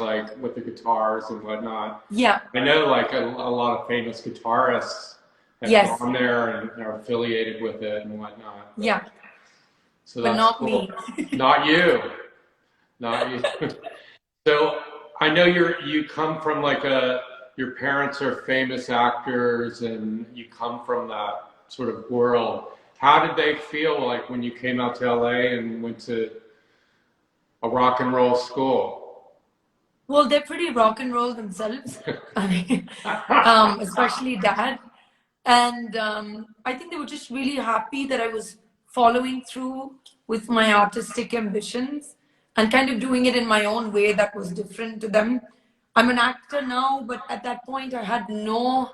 like with the guitars and whatnot. Yeah. I know like a lot of famous guitarists have Yes. gone there and are affiliated with it and whatnot. Yeah. So But that's not cool. me. Not you, not you. So I know you come from like your parents are famous actors and you come from that sort of world. How did they feel like when you came out to LA and went to a rock and roll school? Well, they're pretty rock and roll themselves. I mean, especially dad. And I think they were just really happy that I was following through with my artistic ambitions and kind of doing it in my own way that was different to them. I'm an actor now, but at that point I had no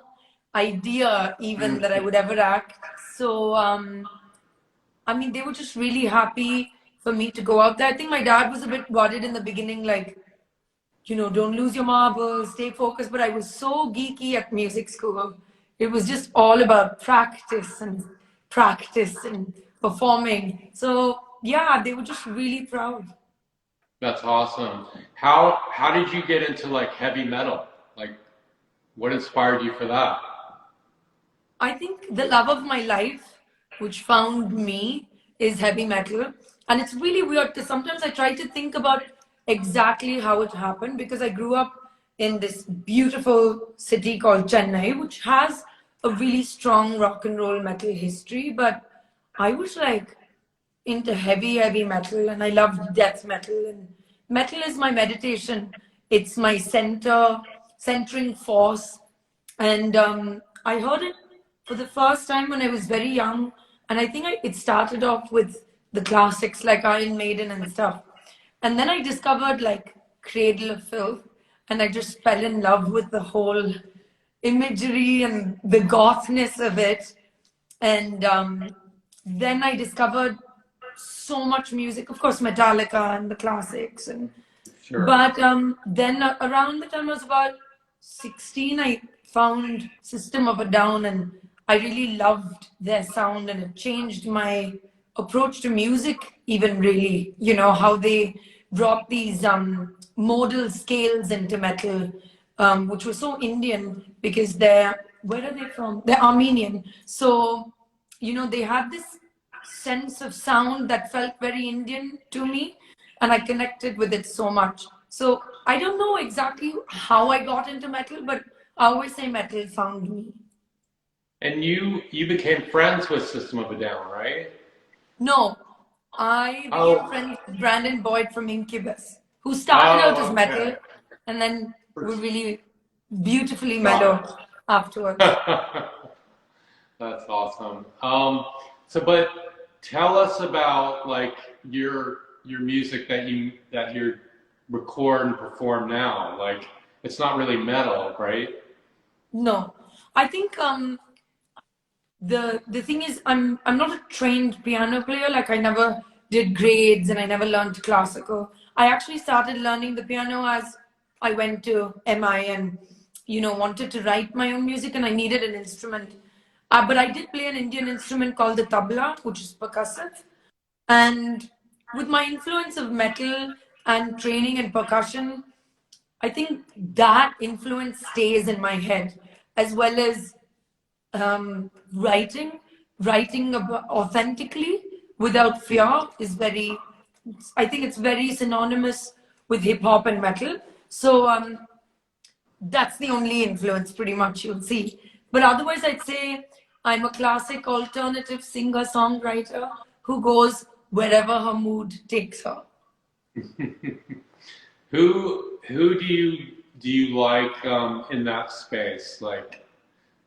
idea even that I would ever act. So, I mean, they were just really happy for me to go out there. I think my dad was a bit worried in the beginning, like, don't lose your marbles, stay focused. But I was so geeky at music school. It was just all about practice and performing. So yeah, they were just really proud. That's awesome. How did you get into like heavy metal? Like what inspired you for that? I think the love of my life, which found me, is heavy metal. And it's really weird because sometimes I try to think about exactly how it happened because I grew up in this beautiful city called Chennai, which has a really strong rock and roll metal history. But I was like into heavy metal and I loved death metal. And metal is my meditation, it's my centering force. And I heard it for the first time when I was very young. And I think it started off with the classics like Iron Maiden and stuff. And then I discovered like Cradle of Filth. And I just fell in love with the whole imagery and the gothness of it. And then I discovered so much music, of course, Metallica and the classics. And Sure. but then around the time I was about 16, I found System of a Down, and I really loved their sound, and it changed my approach to music. Even really, how they brought these modal scales into metal, which was so Indian because they're where are they from? They're Armenian, so they had this sense of sound that felt very Indian to me, and I connected with it so much. So I don't know exactly how I got into metal, but I always say metal found me. And you became friends with System of a Down, right? No, I became Oh, friends with Brandon Boyd from Incubus, who started out as oh, okay. metal and then were really beautifully Got mellow afterwards. it. That's awesome. But tell us about like your music that you record and perform now. Like it's not really metal, right? No, I think the thing is I'm not a trained piano player. Like I never did grades and I never learned classical. I actually started learning the piano as I went to MI and wanted to write my own music and I needed an instrument. But I did play an Indian instrument called the tabla, which is percussive. And with my influence of metal and training in percussion, I think that influence stays in my head, as well as writing authentically without fear is very, I think it's very synonymous with hip hop and metal. So that's the only influence pretty much you'll see. But otherwise, I'd say I'm a classic alternative singer songwriter who goes wherever her mood takes her. Who do you like in that space? Like,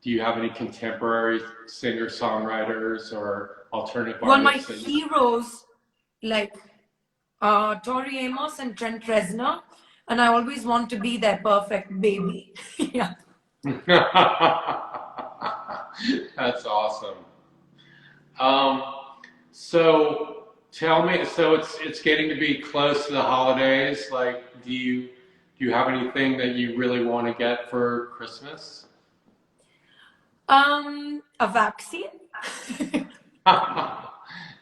do you have any contemporary singer songwriters or alternative Well, my artists that you? heroes like Tori Amos and Trent Reznor, and I always want to be their perfect baby. Yeah. That's awesome. Um, so tell me, so it's getting to be close to the holidays. Like, do you have anything that you really want to get for Christmas? A vaccine.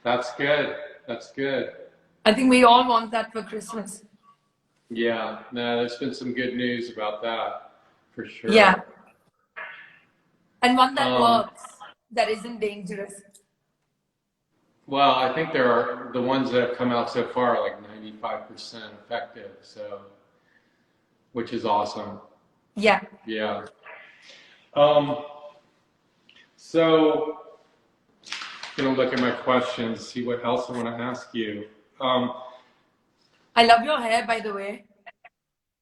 That's good. That's good. I think we all want that for Christmas. Yeah, no, there's been some good news about that for Yeah, sure. and one that Um, works, that isn't dangerous. well, I think there are the ones that have come out so far are like 95% effective, so which is awesome. Yeah. Yeah. Um, so gonna look at my questions, see what else I want to ask you. Um, I love your hair, by the way.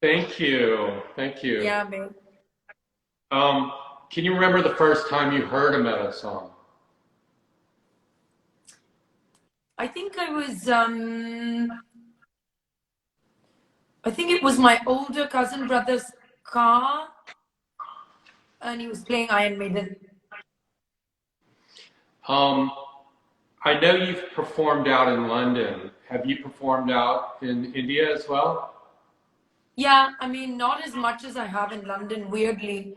thank you, thank you. Yeah, babe. Um, can you remember the first time you heard a metal song? I think I think it was my older cousin brother's car, and he was playing Iron Maiden. Um, I know you've performed out in London. Have you performed out in India as well? Yeah, I mean, not as much as I have in London, weirdly.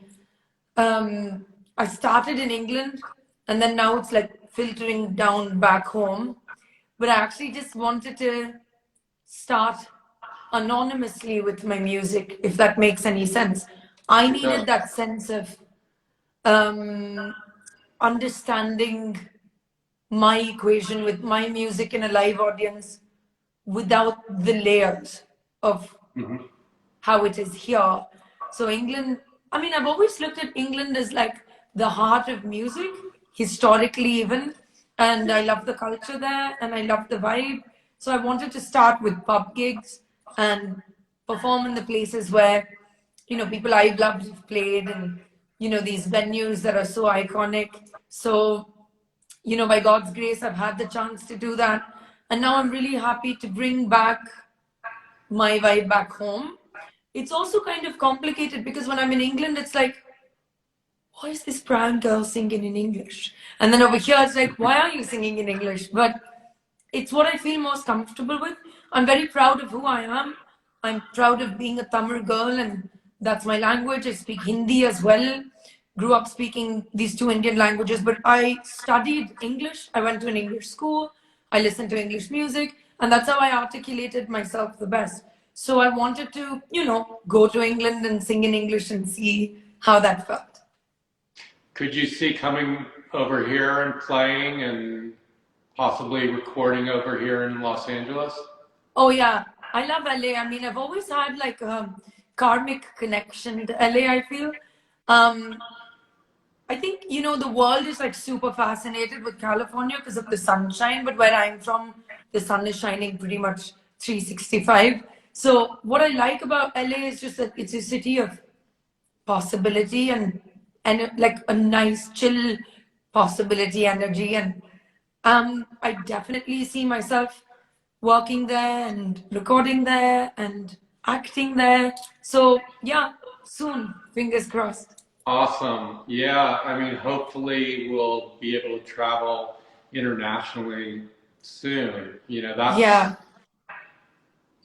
Um, I started in England, and then now it's like filtering down back home. But I actually just wanted to start anonymously with my music, if that makes any sense. I It does. needed that sense of um, understanding my equation with my music in a live audience without the layers of Mhm. how it is here. So England, I mean, I've always looked at England as like the heart of music, historically even, and I love the culture there and I love the vibe. So I wanted to start with pub gigs and perform in the places where, people I've loved have played, and, these venues that are so iconic. So, by God's grace, I've had the chance to do that. And now I'm really happy to bring back my vibe back home. It's also kind of complicated because when I'm in England, it's like, why is this brown girl singing in English? And then over here, it's like, why are you singing in English? But it's what I feel most comfortable with. I'm very proud of who I am. I'm proud of being a Tamil girl, and that's my language. I speak Hindi as well. Grew up speaking these two Indian languages, but I studied English. I went to an English school. I listened to English music, and that's how I articulated myself the best. So I wanted to, go to England and sing in English and see how that felt. Could you see coming over here and playing and possibly recording over here in Los Angeles? Oh yeah, I love LA. I mean, I've always had like a karmic connection to LA, I feel. Um, I think, the world is like super fascinated with California because of the sunshine, but where I'm from, the sun is shining pretty much 365. So what I like about LA is just that it's a city of possibility, and like a nice chill possibility energy, and I definitely see myself working there and recording there and acting there. So yeah, soon, fingers crossed. Awesome. Yeah, I mean, hopefully we'll be able to travel internationally soon. Yeah,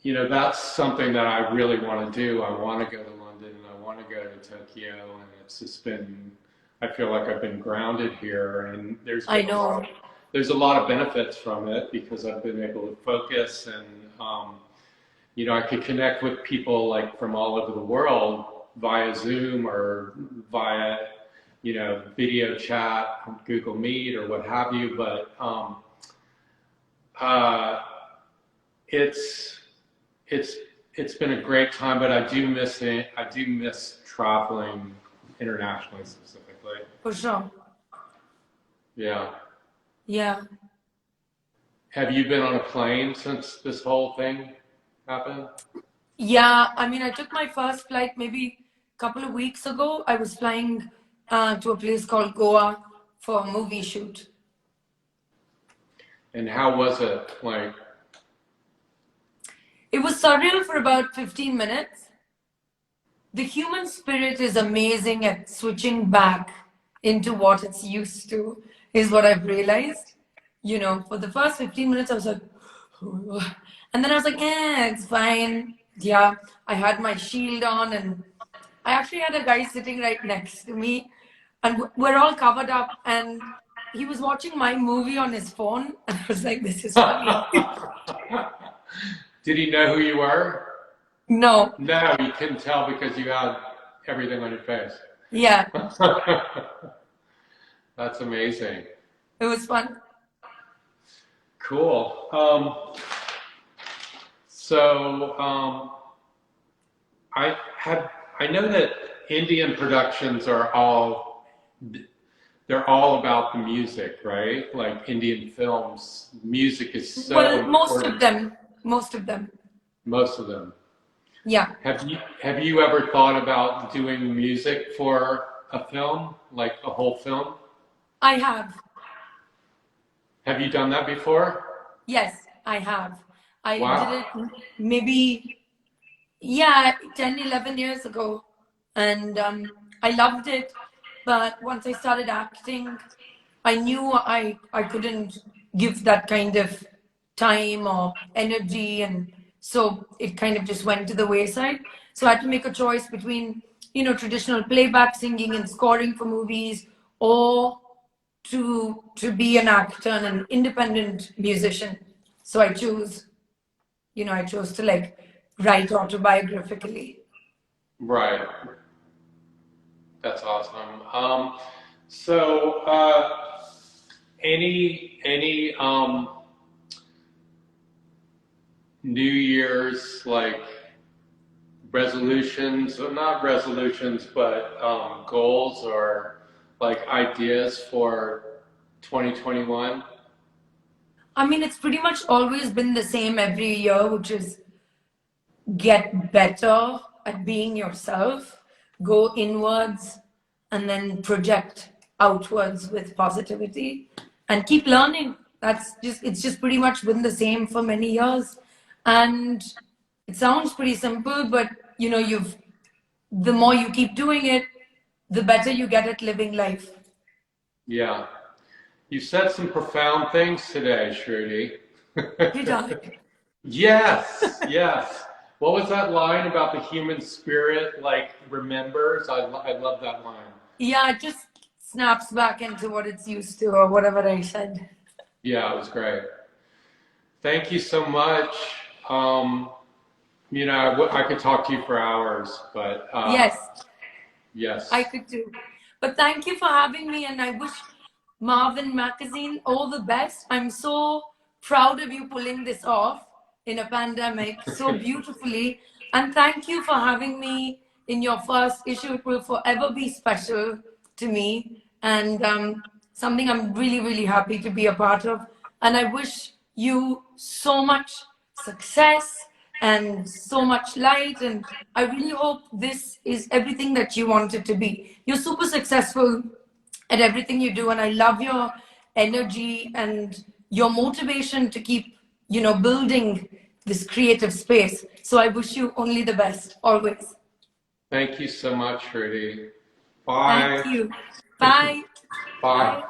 That's something that I really want to do. I want to go to London and I want to go to Tokyo, and it's just been, I feel like I've been grounded here, and I know. there's a lot of benefits from it because I've been able to focus, and I could connect with people like from all over the world via Zoom or via, video chat, Google Meet or what have you. But uh, it's it's it's been a great time, but I do miss it. I do miss traveling internationally specifically. For sure. Yeah. Yeah. Have you been on a plane since this whole thing happened? Yeah, I mean, I took my first flight maybe a couple of weeks ago. I was flying to a place called Goa for a movie shoot. And how was it? Like, It was surreal for about 15 minutes. The human spirit is amazing at switching back into what it's used to, is what I've realized. For the first 15 minutes, I was like, and then I was like, it's fine. Yeah, I had my shield on, and I actually had a guy sitting right next to me, and we're all covered up, and he was watching my movie on his phone, and I was like, this is funny. did he know who you were? No. No, you couldn't tell because you had everything on your face. Yeah, That's amazing. it was fun. Cool. So I have I know that Indian productions are all they're all about the music, right? Like Indian films, music is so Well, most of important. them. Most of them. Most of them. Yeah, Have you ever thought about doing music for a film, like a whole film? I have. Have you done that before? Yes, I have. I did Wow. it maybe, yeah, 10, 11 years ago. And I loved it. But once I started acting, I knew I couldn't give that kind of time or energy. And so it kind of just went to the wayside. So I had to make a choice between, traditional playback singing and scoring for movies, or to be an actor and an independent musician. So I chose to like write autobiographically. Right. That's awesome. So any New Year's like resolutions, well, not resolutions, but goals or like ideas for 2021? I mean, it's pretty much always been the same every year, which is get better at being yourself, go inwards, and then project outwards with positivity and keep learning. It's just pretty much been the same for many years. And it sounds pretty simple, but the more you keep doing it, the better you get at living life. Yeah. You said some profound things today, Shruti. Did I? Yes, yes. What was that line about the human spirit, like remembers? I love that line. Yeah, it just snaps back into what it's used to, or whatever I said. Yeah, it was great. Thank you so much. Um, I could talk to you for hours, but Yes, I yes. could too. But thank you for having me, and I wish Marvin Magazine all the best. I'm so proud of you pulling this off in a pandemic so beautifully. And thank you for having me in your first issue. It will forever be special to me, and something I'm really, really happy to be a part of. And I wish you so much success and so much light. And I really hope this is everything that you want it to be. You're super successful at everything you do, and I love your energy and your motivation to keep, building this creative space. So I wish you only the best always. Thank you so much, Rudy. Thank Bye. you. Bye. Bye.